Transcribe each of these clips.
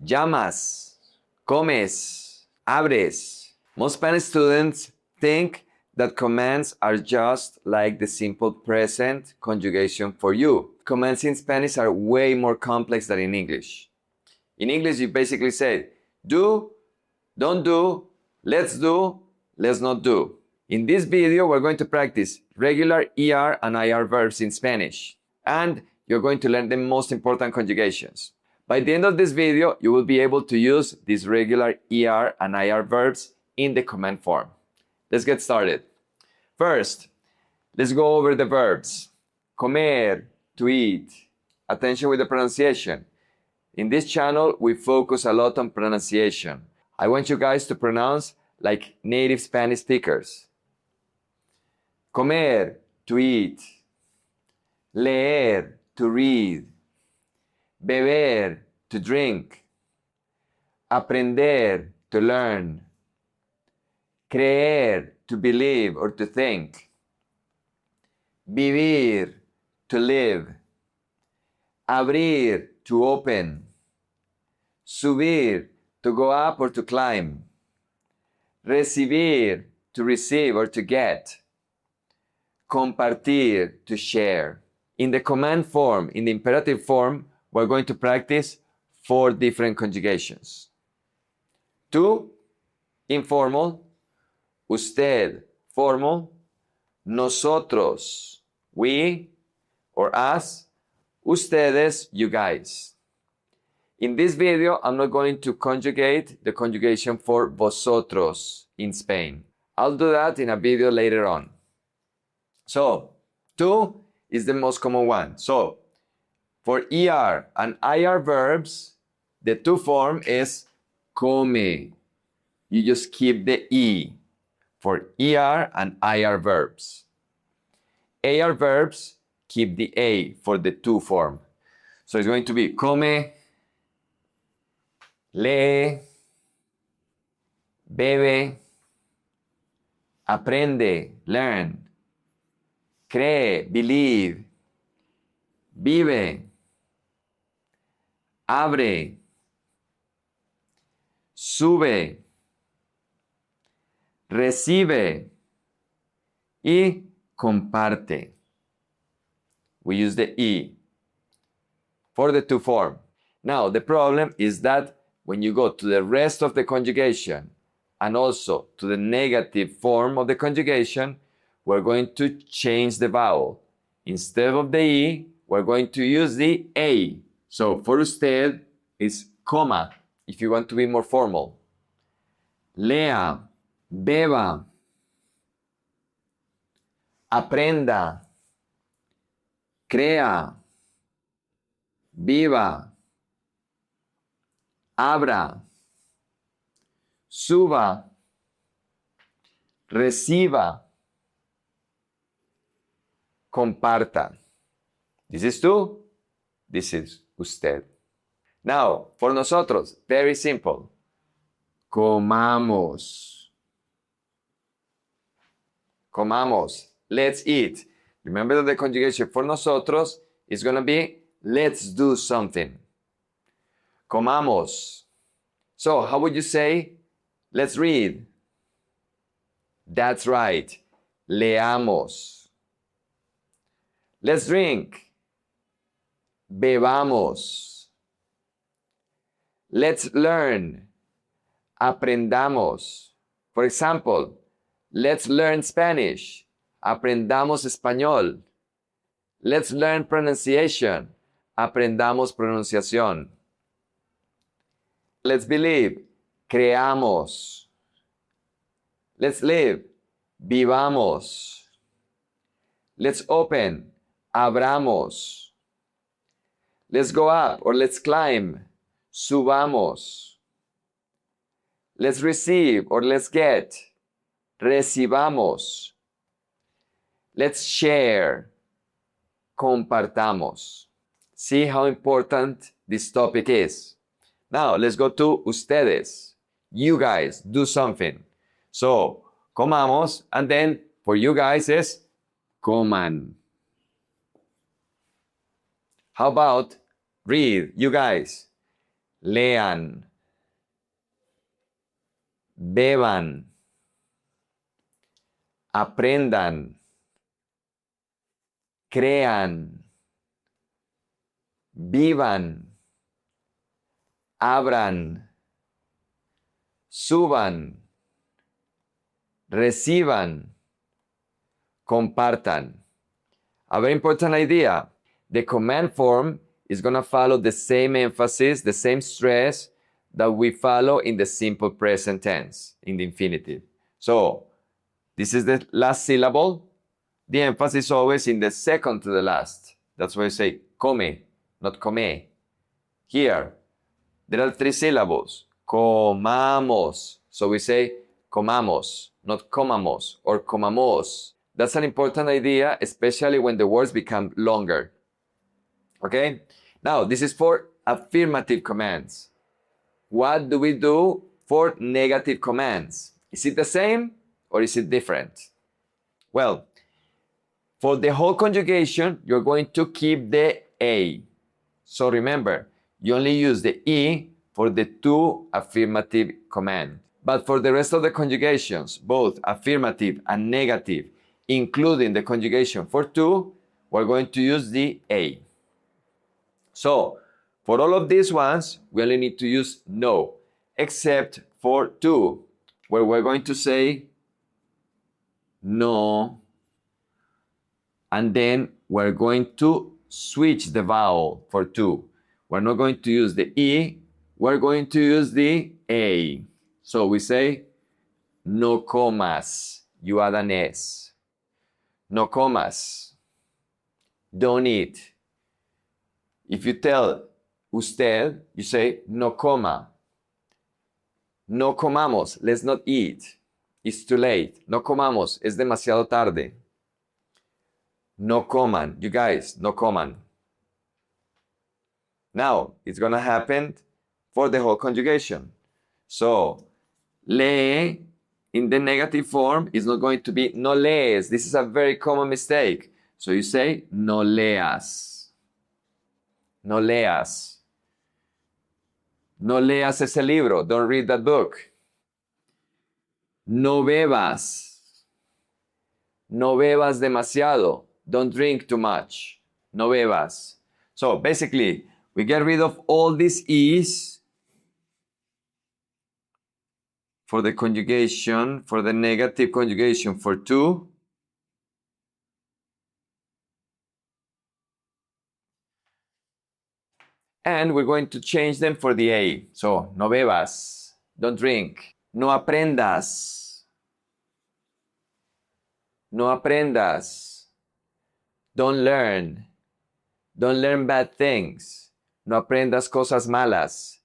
llamas, comes, abres. Most Spanish students think that commands are just like the simple present conjugation for you. Commands in Spanish are way more complex than in English. In English, you basically say, do, don't do, let's not do. In this video, we're going to practice regular ER and IR verbs in Spanish. And you're going to learn the most important conjugations. By the end of this video, you will be able to use these regular ER and IR verbs in the command form. Let's get started. First, let's go over the verbs. Comer, to eat. Attention with the pronunciation. In this channel, we focus a lot on pronunciation. I want you guys to pronounce like native Spanish speakers. Comer, to eat. Leer, to read. Beber, to drink. Aprender, to learn. Creer, to believe or to think. Vivir, to live. Abrir, to open. Subir, to go up or to climb. Recibir, to receive or to get. Compartir, to share. In the command form, in the imperative form, we're going to practice 4 different conjugations. Tú, informal. Usted, formal. Nosotros, we or us. Ustedes, you guys. In this video, I'm not going to conjugate the conjugation for vosotros in Spain. I'll do that in a video later on. So, tú is the most common one. So, for ER and IR verbs, the tú form is come. You just keep the E for ER and IR verbs. AR verbs keep the A for the tú form. So it's going to be come, lee, bebe, aprende, learn, cree, believe, vive, abre, sube, recibe y comparte. We use the E for the tú form. Now, the problem is that when you go to the rest of the conjugation and also to the negative form of the conjugation, we're going to change the vowel. Instead of the E, we're going to use the A. So for usted, it's coma, if you want to be more formal. Lea, beba, aprenda, crea, viva, abra, suba, reciba, comparta. This is tú, this is usted. Now, for nosotros, very simple. Comamos. Comamos. Let's eat. Remember that the conjugation for nosotros is going to be let's do something. Comamos. So, how would you say let's read? That's right. Leamos. Let's drink. Bebamos. Let's learn. Aprendamos. For example, let's learn Spanish. Aprendamos español. Let's learn pronunciation. Aprendamos pronunciación. Let's believe. Creamos. Let's live. Vivamos. Let's open. Abramos. Let's go up or let's climb. Subamos. Let's receive or let's get. Recibamos. Let's share. Compartamos. See how important this topic is. Now, let's go to ustedes. You guys, do something. So, comamos, and then for you guys is coman. How about read, you guys? lean, beban, aprendan, crean, vivan, abran, suban, reciban, compartan. A very important idea. The command form is going to follow the same emphasis, the same stress that we follow in the simple present tense, in the infinitive. So, this is the last syllable. The emphasis is always in the second to the last. That's why I say come, not come. Here, there are 3 syllables. Comamos. So we say comamos, not comamos or comamos. That's an important idea, especially when the words become longer. Okay? Now, this is for affirmative commands. What do we do for negative commands? Is it the same or is it different? Well, for the whole conjugation, you're going to keep the A. So remember, you only use the E for the 2 affirmative commands. But for the rest of the conjugations, both affirmative and negative, including the conjugation for 2, we're going to use the A. So, for all of these ones, we only need to use no, except for 2, where we're going to say no, and then we're going to switch the vowel for 2. We're not going to use the E, we're going to use the A. So we say, no comas, you add an S. No comas, don't eat. If you tell usted, you say, no coma. No comamos, let's not eat. It's too late. No comamos, es demasiado tarde. No coman, you guys, no coman. Now, it's going to happen for the whole conjugation. So, lee in the negative form is not going to be no lees. This is a very common mistake. So you say no leas. No leas. No leas ese libro. Don't read that book. No bebas. No bebas demasiado. Don't drink too much. No bebas. So basically, we get rid of all these E's for the conjugation, for the negative conjugation for 2. And we're going to change them for the A. So, no bebas, don't drink. No aprendas. No aprendas. Don't learn. Don't learn bad things. No aprendas cosas malas.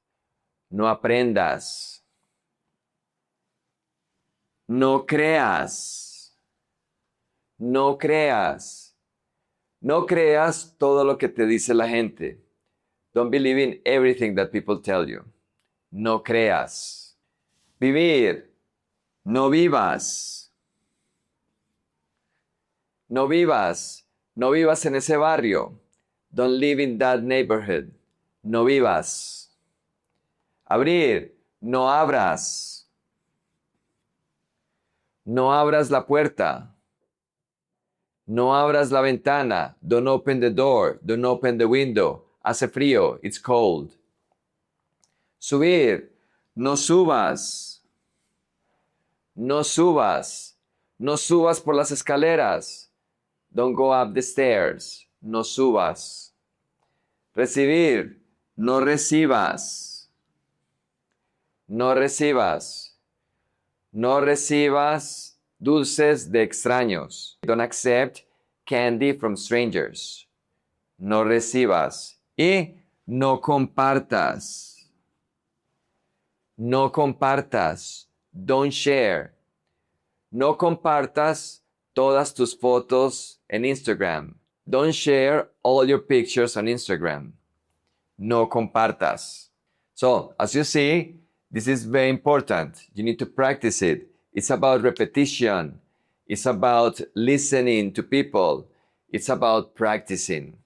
No aprendas. No creas. No creas. No creas todo lo que te dice la gente. Don't believe in everything that people tell you. No creas. Vivir. No vivas. No vivas. No vivas en ese barrio. Don't live in that neighborhood. No vivas. Abrir. No abras. No abras la puerta. No abras la ventana. Don't open the door. Don't open the window. Hace frío. It's cold. Subir. No subas. No subas. No subas por las escaleras. Don't go up the stairs. No subas. Recibir. No recibas. No recibas. No recibas dulces de extraños. Don't accept candy from strangers. No recibas. Y no compartas. No compartas. Don't share. No compartas todas tus fotos en Instagram. Don't share all your pictures on Instagram. No compartas. So, as you see, this is very important. You need to practice it. It's about repetition. It's about listening to people. It's about practicing.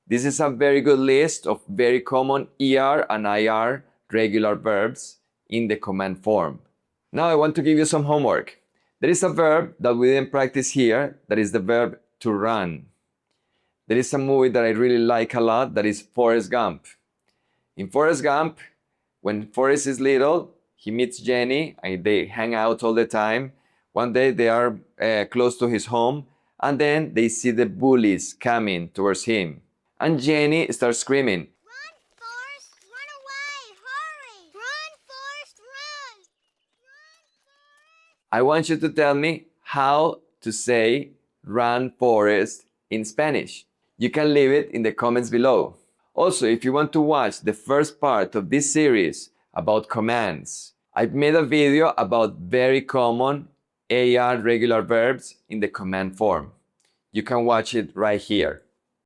This is a very good list of very common ER and IR regular verbs in the command form. Now I want to give you some homework. There is a verb that we didn't practice here, that is the verb to run. There is a movie that I really like a lot, that is Forrest Gump. In Forrest Gump, when Forrest is little, he meets Jenny and they hang out all the time. One day they are close to his home and then they see the bullies coming towards him. And Jenny starts screaming, "Run, Forrest! Run away! Hurry! Run, Forrest, run! Run, Forrest!" I want you to tell me how to say run, Forrest in Spanish. You can leave it in the comments below. Also, if you want to watch the first part of this series about commands, I've made a video about very common AR regular verbs in the command form. You can watch it right here.